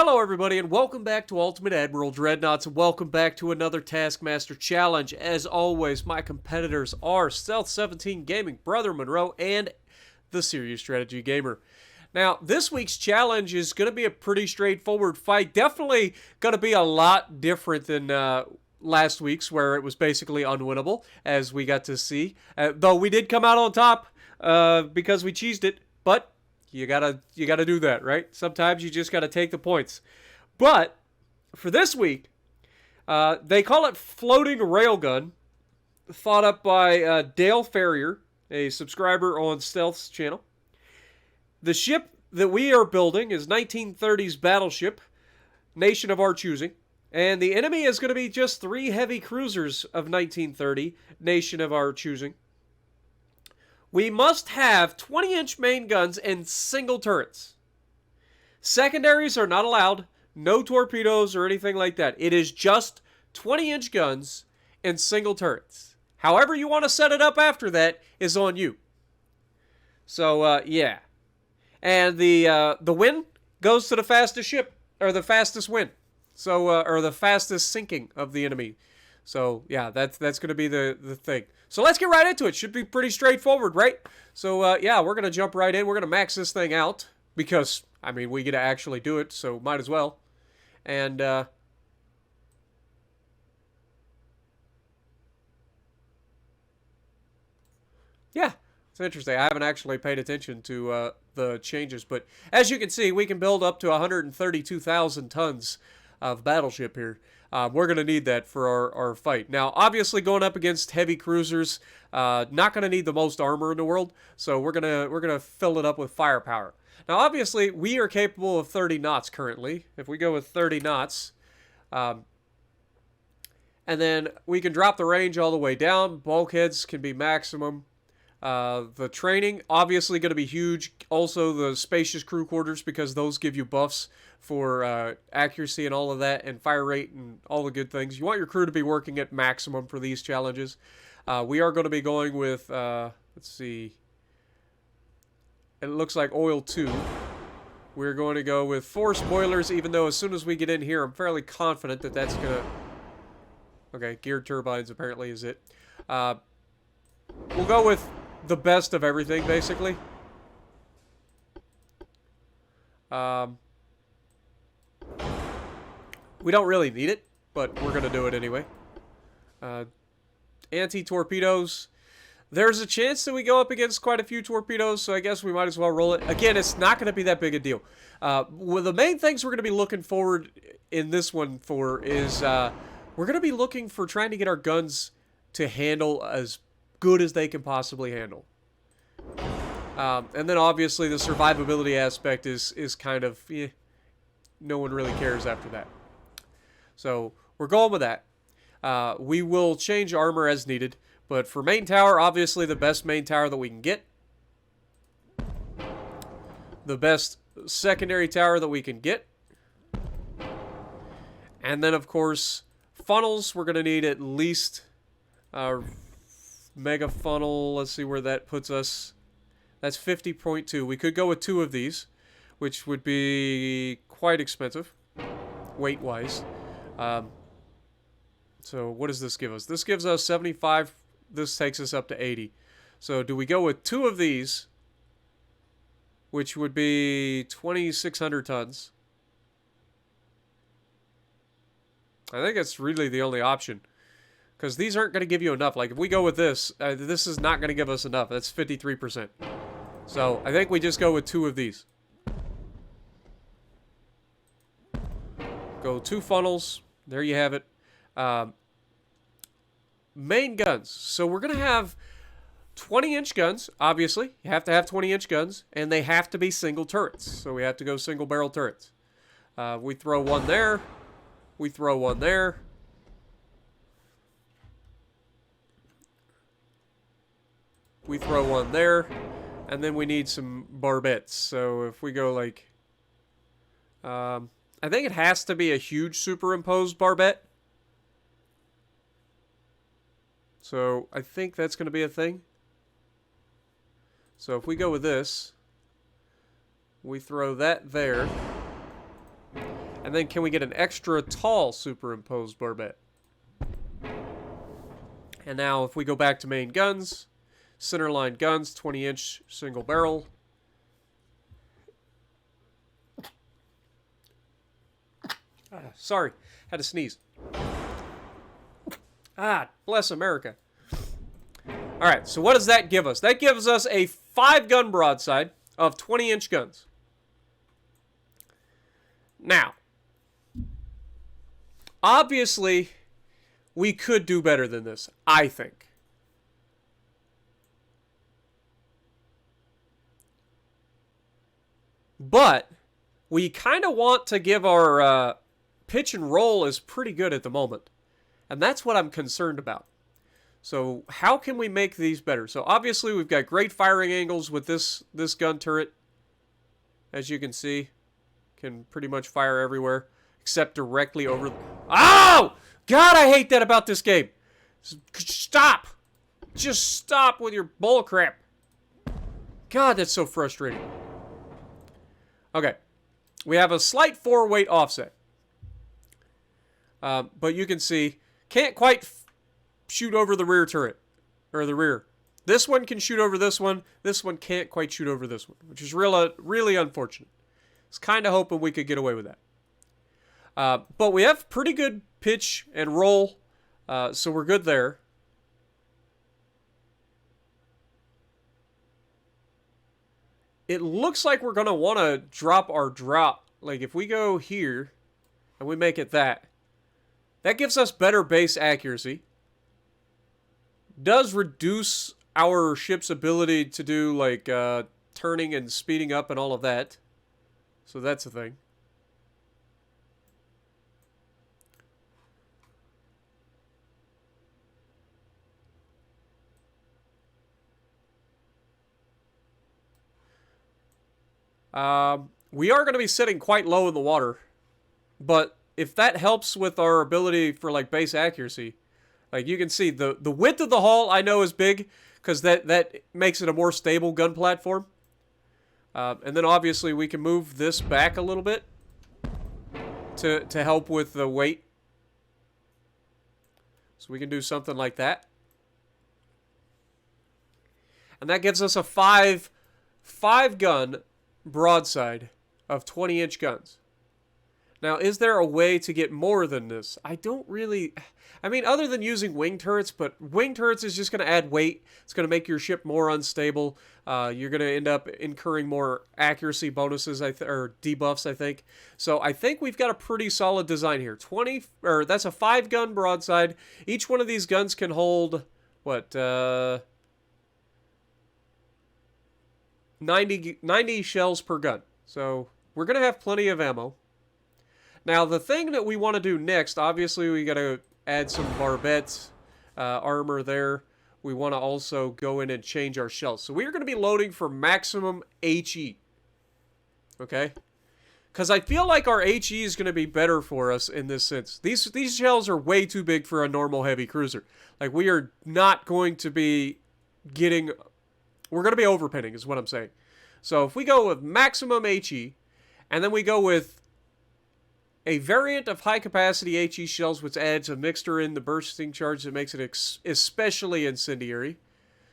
Hello everybody and welcome back to Ultimate Admiral Dreadnoughts and welcome back to another Taskmaster challenge. As always, my competitors are Stealth 17 Gaming, Brother Monroe, and the Serious Strategy Gamer. Now, this week's challenge is going to be a pretty straightforward fight. Definitely going to be a lot different than last week's, where it was basically unwinnable, as we got to see. Though we did come out on top because we cheesed it, but you gotta do that, right? Sometimes you just gotta take the points. But for this week, they call it Floating Railgun, thought up by Dale Ferrier, a subscriber on Stealth's channel. The ship that we are building is 1930s battleship, nation of our choosing, and the enemy is going to be just 3 heavy cruisers of 1930, nation of our choosing. We must have 20-inch main guns and single turrets. Secondaries are not allowed. No torpedoes or anything like that. It is just 20-inch guns and single turrets. However you want to set it up after that is on you. So, yeah. And the win goes to the fastest ship, or the fastest win. So, or the fastest sinking of the enemy. So, yeah, that's going to be the thing. So let's get right into it. Should be pretty straightforward, right? So, yeah, we're going to jump right in. We're going to max this thing out because, I mean, we get to actually do it, so might as well. And, yeah, it's interesting. I haven't actually paid attention to the changes, but as you can see, we can build up to 132,000 tons of battleship here. We're going to need that for our fight. Now, obviously, going up against heavy cruisers, not going to need the most armor in the world, so we're gonna fill it up with firepower. Now, obviously, we are capable of 30 knots currently. If we go with 30 knots, and then we can drop the range all the way down. Bulkheads can be maximum. The training, obviously going to be huge. Also, the spacious crew quarters, because those give you buffs for accuracy and all of that, and fire rate and all the good things. You want your crew to be working at maximum for these challenges. We are going to be going with, let's see, it looks like oil 2. We're going to go with force boilers, even though as soon as we get in here, I'm fairly confident that that's going to... Okay, geared turbines apparently is it. We'll go with the best of everything, basically. We don't really need it, but we're going to do it anyway. Anti-torpedoes. There's a chance that we go up against quite a few torpedoes, so I guess we might as well roll it. Again, it's not going to be that big a deal. Well, the main things we're going to be looking forward in this one for is we're going to be looking for trying to get our guns to handle as good as they can possibly handle. And then obviously the survivability aspect is kind of, no one really cares after that. So we're going with that. We will change armor as needed, but for main tower, obviously the best main tower that we can get. The best secondary tower that we can get. And then of course, funnels, we're going to need at least mega funnel. Let's see where that puts us. That's 50.2. We could go with 2 of these, which would be quite expensive, weight-wise. So what does this give us? This gives us 75. This takes us up to 80. So do we go with 2 of these, which would be 2,600 tons? I think that's really the only option, because these aren't going to give you enough. Like, if we go with this, this is not going to give us enough. That's 53%. So I think we just go with 2 of these. Go 2 funnels. There you have it. Main guns. So we're going to have 20-inch guns, obviously. You have to have 20-inch guns, and they have to be single turrets. So we have to go single-barrel turrets. We throw one there. We throw one there. We throw one there. And then we need some barbettes. So if we go like... I think it has to be a huge superimposed barbette. So I think that's going to be a thing. So if we go with this, we throw that there. And then can we get an extra tall superimposed barbette? And now if we go back to main guns, centerline guns, 20-inch single barrel. Sorry, had to sneeze. Bless America. All right, so what does that give us? That gives us a 5-gun broadside of 20-inch guns. Now, obviously, we could do better than this, I think. But we kind of want to give our pitch and roll is pretty good at the moment. And that's what I'm concerned about. So how can we make these better? So obviously we've got great firing angles with this gun turret. As you can see, can pretty much fire everywhere except directly over. Oh! God, I hate that about this game. Stop! Just stop with your bullcrap. God, that's so frustrating. Okay. We have a slight 4-weight offset. But you can see, can't quite shoot over the rear turret. Or the rear. This one can shoot over this one. This one can't quite shoot over this one. Which is really unfortunate. I was kind of hoping we could get away with that. But we have pretty good pitch and roll. So we're good there. It looks like we're going to want to drop our drop. Like if we go here and we make it that gives us better base accuracy. Does reduce our ship's ability to do like turning and speeding up and all of that. So that's a thing. We are going to be sitting quite low in the water, but if that helps with our ability for like base accuracy, like you can see the width of the hull I know is big because that makes it a more stable gun platform. And then obviously we can move this back a little bit to help with the weight. So we can do something like that. And that gives us a 5-gun broadside of 20-inch guns. Now, is there a way to get more than this? I don't really... I mean, other than using wing turrets, but wing turrets is just going to add weight. It's going to make your ship more unstable. You're going to end up incurring more accuracy bonuses, or debuffs, I think. So I think we've got a pretty solid design here. That's a 5-gun broadside. Each one of these guns can hold, what, 90 shells per gun. So we're going to have plenty of ammo. Now, the thing that we want to do next, obviously we got to add some barbettes, armor there. We want to also go in and change our shells. So we're going to be loading for maximum HE. Okay? Because I feel like our HE is going to be better for us in this sense. These shells are way too big for a normal heavy cruiser. Like, we are not going to be getting... We're going to be overpinning is what I'm saying. So if we go with maximum HE, and then we go with a variant of high-capacity HE shells, which adds a mixture in the bursting charge that makes it especially incendiary.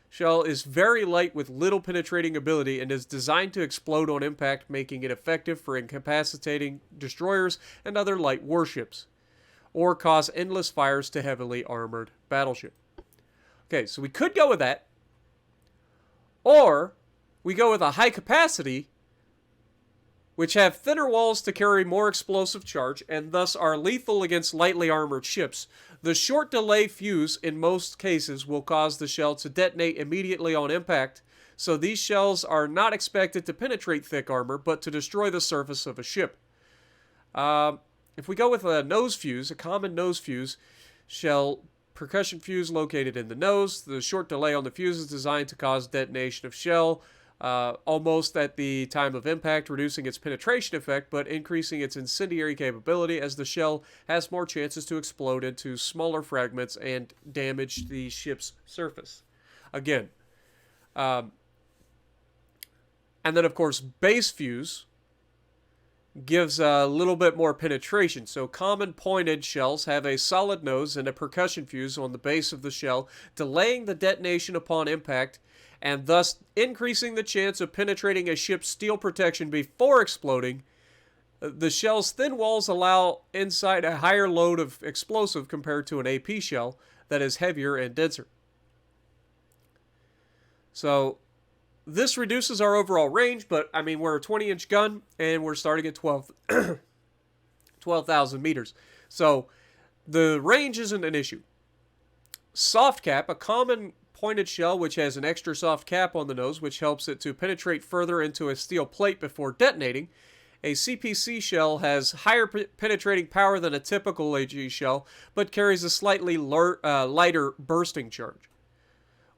Shell is very light with little penetrating ability and is designed to explode on impact, making it effective for incapacitating destroyers and other light warships, or cause endless fires to heavily armored battleship. Okay, so we could go with that. Or we go with a high-capacity, which have thinner walls to carry more explosive charge and thus are lethal against lightly armored ships. The short delay fuse in most cases will cause the shell to detonate immediately on impact, so these shells are not expected to penetrate thick armor but to destroy the surface of a ship. If we go with a nose fuse, a common nose fuse shell, percussion fuse located in the nose, the short delay on the fuse is designed to cause detonation of shell almost at the time of impact, reducing its penetration effect, but increasing its incendiary capability as the shell has more chances to explode into smaller fragments and damage the ship's surface. Again. And then, of course, base fuse. gives a little bit more penetration. So common pointed shells have a solid nose and a percussion fuse on the base of the shell, delaying the detonation upon impact, and thus increasing the chance of penetrating a ship's steel protection before exploding. The shell's thin walls allow inside a higher load of explosive compared to an AP shell that is heavier and denser. So this reduces our overall range, but I mean, we're a 20-inch gun and we're starting at 12,000 meters. So the range isn't an issue. Soft cap, a common pointed shell which has an extra soft cap on the nose, which helps it to penetrate further into a steel plate before detonating. A CPC shell has higher penetrating power than a typical AG shell, but carries a slightly lighter bursting charge,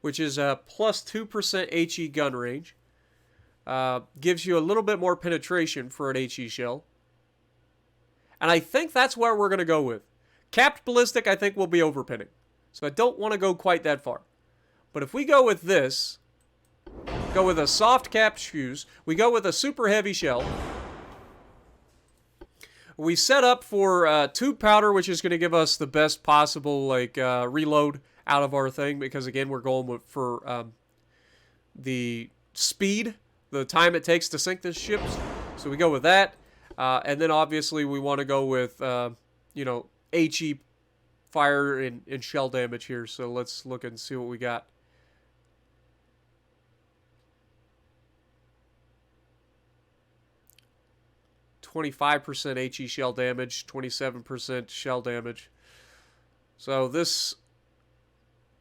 which is a plus 2% HE gun range. Gives you a little bit more penetration for an HE shell. And I think that's where we're going to go with. Capped ballistic, I think, will be overpinning. So I don't want to go quite that far. But if we go with this, go with a soft capped fuse, we go with a super heavy shell. We set up for tube powder, which is going to give us the best possible reload out of our thing, because again, we're going for the speed, the time it takes to sink the ships. So we go with that, and then obviously we want to go with HE fire and shell damage here. So let's look and see what we got. %, HE shell damage, 27% shell damage. So this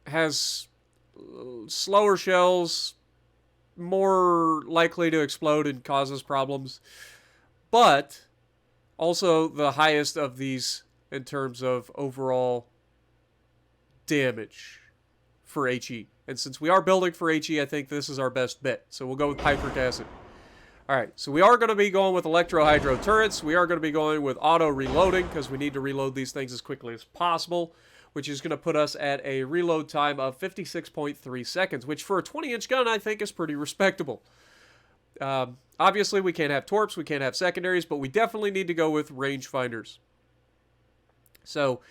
has slower shells, more likely to explode and causes problems, but also the highest of these in terms of overall damage for HE. And since we are building for HE, I think this is our best bet. So we'll go with picric acid. Alright, so we are going to be going with electro-hydro turrets. We are going to be going with auto-reloading because we need to reload these things as quickly as possible, which is going to put us at a reload time of 56.3 seconds, which for a 20-inch gun I think is pretty respectable. Obviously, we can't have torps, we can't have secondaries, but we definitely need to go with rangefinders. So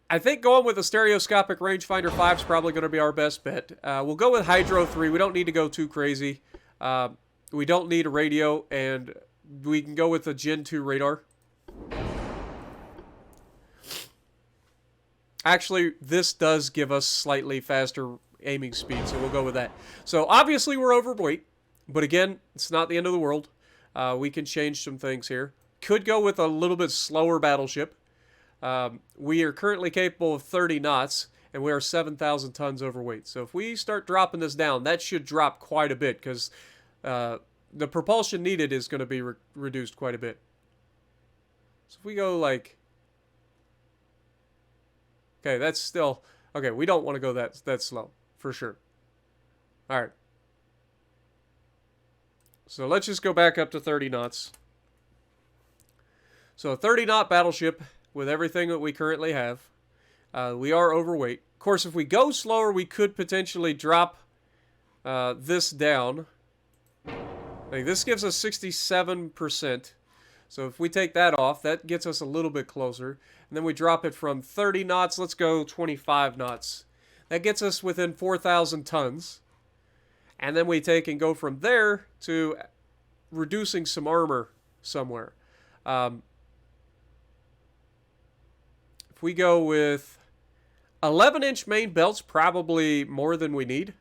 I think going with a stereoscopic rangefinder 5 is probably going to be our best bet. We'll go with Hydro 3. We don't need to go too crazy. We don't need a radio, and we can go with a Gen 2 radar. Actually, this does give us slightly faster aiming speed, so we'll go with that. So obviously we're overweight, but again, it's not the end of the world. We can change some things here. Could go with a little bit slower battleship. We are currently capable of 30 knots, and we are 7,000 tons overweight. So if we start dropping this down, that should drop quite a bit, because the propulsion needed is going to be reduced quite a bit. So if we go like... Okay, that's still... Okay, we don't want to go that slow, for sure. Alright. So let's just go back up to 30 knots. So a 30-knot battleship with everything that we currently have. We are overweight. Of course, if we go slower, we could potentially drop this down. Like, this gives us 67%. So if we take that off, that gets us a little bit closer. And then we drop it from 30 knots. Let's go 25 knots. That gets us within 4,000 tons. And then we take and go from there to reducing some armor somewhere. If we go with 11-inch main belts, probably more than we need.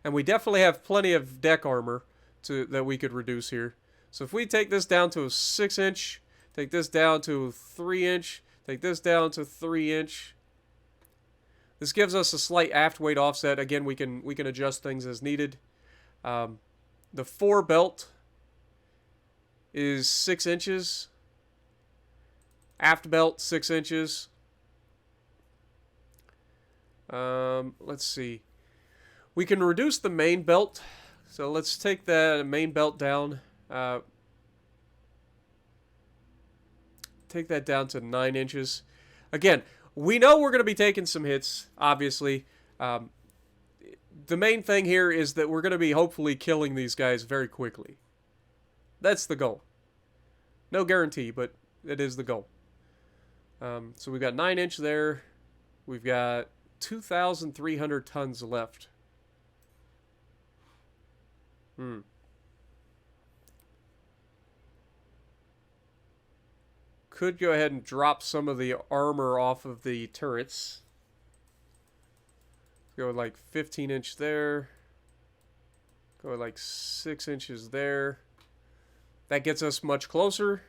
And we definitely have plenty of deck armor that we could reduce here. So if we take this down to a 6-inch, take this down to a 3-inch, take this down to 3-inch. This gives us a slight aft weight offset. Again, we can adjust things as needed. The 4 belt is 6 inches. Aft belt, 6 inches. Let's see. We can reduce the main belt. So let's take the main belt down. Take that down to 9 inches. Again, we know we're going to be taking some hits, obviously. The main thing here is that we're going to be hopefully killing these guys very quickly. That's the goal. No guarantee, but it is the goal. So we've got 9-inch there. We've got 2,300 tons left. Could go ahead and drop some of the armor off of the turrets. Go with like 15-inch there. Go with like 6 inches there. That gets us much closer.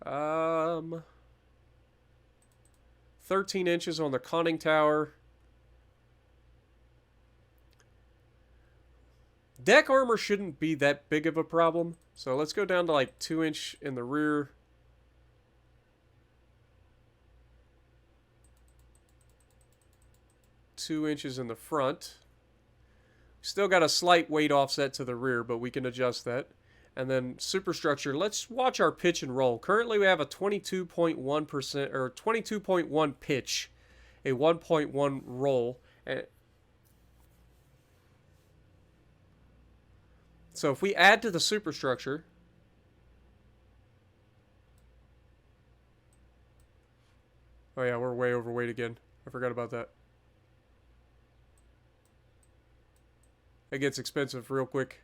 13 inches on the conning tower. Deck armor shouldn't be that big of a problem. So let's go down to like 2-inch in the rear. Two inches in the front. Still got a slight weight offset to the rear, but we can adjust that. And then superstructure, let's watch our pitch and roll. Currently we have a 22.1% or 22.1 pitch, a 1.1 roll. So if we add to the superstructure, oh yeah, we're way overweight again. I forgot about that. It gets expensive real quick.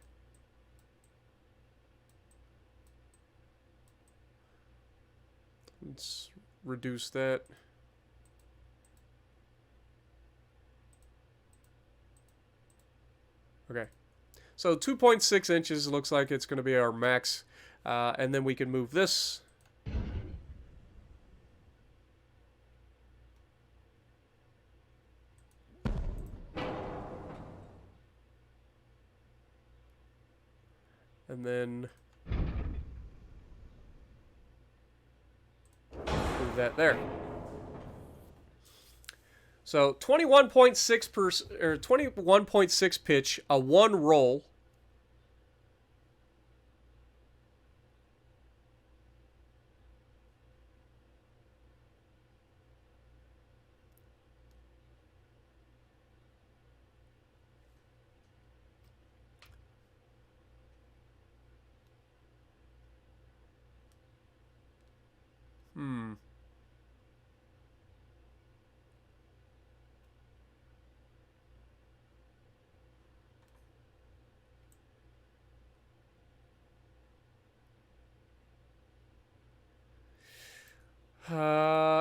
Let's reduce that. Okay. So 2.6 inches looks like it's going to be our max. And then we can move this. And then move that there. So 21.6% or 21.6 pitch, a 1 roll.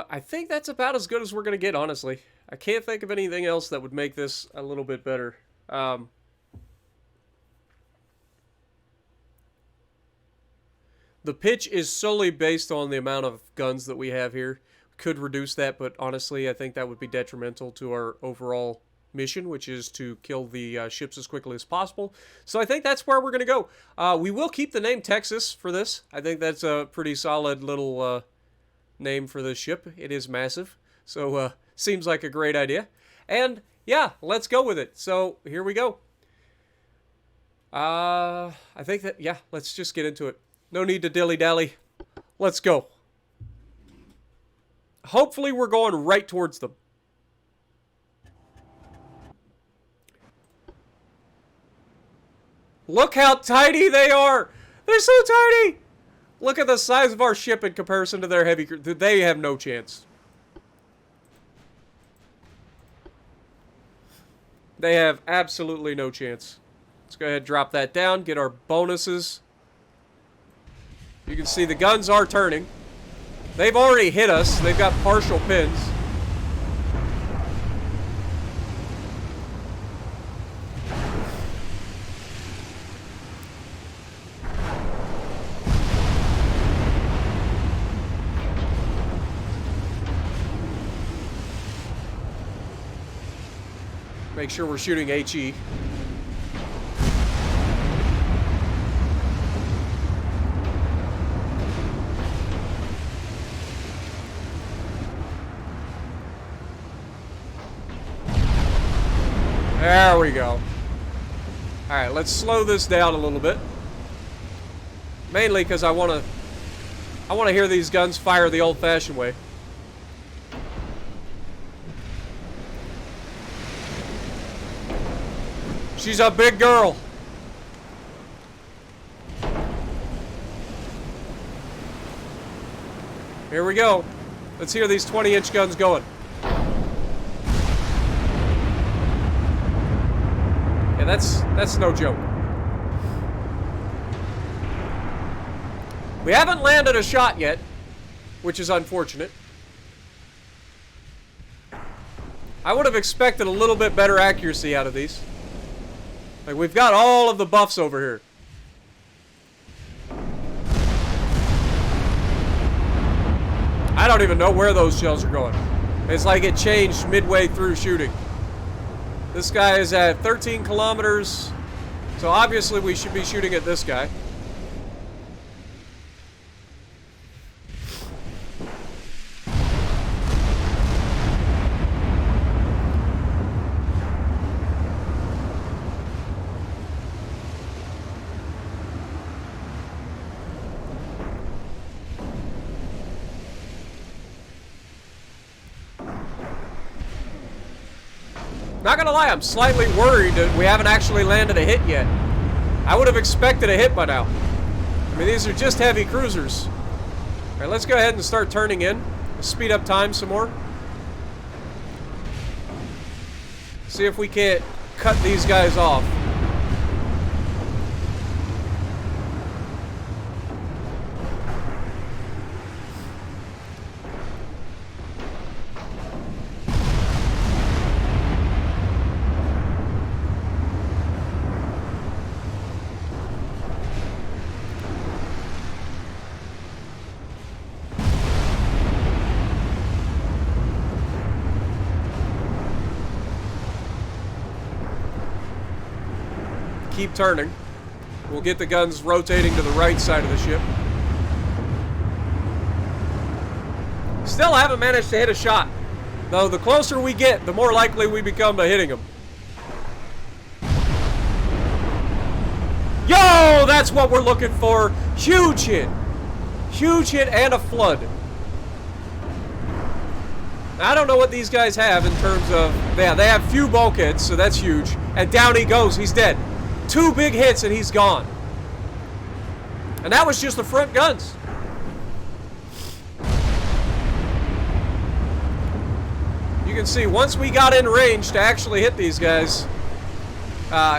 I think that's about as good as we're going to get, honestly. I can't think of anything else that would make this a little bit better. The pitch is solely based on the amount of guns that we have here. Could reduce that, but honestly, I think that would be detrimental to our overall mission, which is to kill the ships as quickly as possible. So I think that's where we're going to go. We will keep the name Texas for this. I think that's a pretty solid little name for this ship. It is massive, so seems like a great idea. And yeah, let's go with it. So here we go. I think that, yeah, let's just get into it. No need to dilly-dally. Let's go. Hopefully we're going right towards them. Look how tiny they are! They're so tiny! Look at the size of our ship in comparison to their heavy crew. They have no chance. They have absolutely no chance. Let's go ahead and drop that down, get our bonuses. You can see the guns are turning. They've already hit us. They've got partial pins. Make sure we're shooting HE. There we go. Alright, let's slow this down a little bit. Mainly because I want to hear these guns fire the old-fashioned way. She's a big girl. Here we go. Let's hear these 20-inch guns going. Yeah, that's no joke. We haven't landed a shot yet, which is unfortunate. I would have expected a little bit better accuracy out of these. Like, we've got all of the buffs over here. I don't even know where those shells are going. It's like it changed midway through shooting. This guy is at 13 kilometers. So obviously we should be shooting at this guy. Not gonna lie, I'm slightly worried that we haven't actually landed a hit yet. I would have expected a hit by now. I mean, these are just heavy cruisers. Alright, let's go ahead and start turning in. Let's speed up time some more. See if we can't cut these guys off. Keep turning. We'll get the guns rotating to the right side of the ship. Still haven't managed to hit a shot. Though the closer we get, the more likely we become to hitting them. Yo! That's what we're looking for. Huge hit. Huge hit and a flood. I don't know what these guys have in terms of... Yeah, they have few bulkheads, so that's huge. And down he goes. He's dead. 2 big hits and he's gone. And that was just the front guns. You can see once we got in range to actually hit these guys,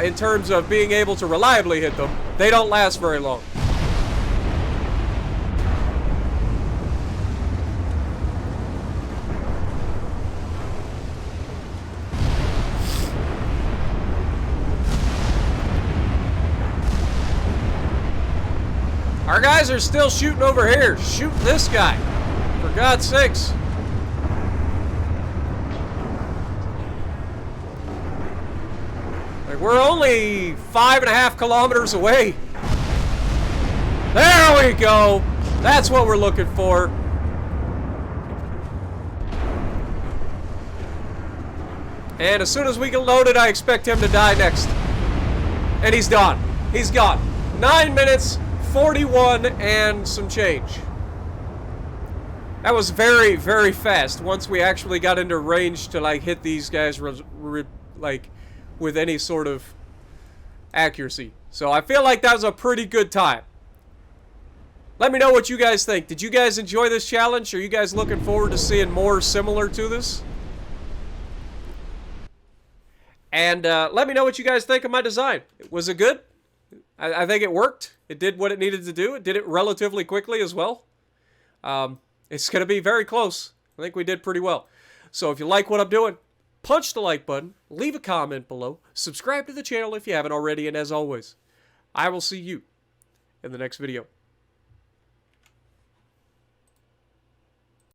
in terms of being able to reliably hit them, they don't last very long. Our guys are still shooting over here. Shoot this guy. For God's sakes. Like, we're only 5.5 kilometers away. There we go. That's what we're looking for. And as soon as we get loaded, I expect him to die next. And he's gone. He's gone. 9 minutes, 41 and some change. That was very, very fast once we actually got into range to, like, hit these guys, like, with any sort of accuracy. So I feel like that was a pretty good time. Let me know what you guys think. Did you guys enjoy this challenge? Are you guys looking forward to seeing more similar to this? And let me know what you guys think of my design. Was it good? I think it worked. It did what it needed to do. It did it relatively quickly as well. It's going to be very close. I think we did pretty well. So if you like what I'm doing, punch the like button, leave a comment below, subscribe to the channel if you haven't already, and as always, I will see you in the next video.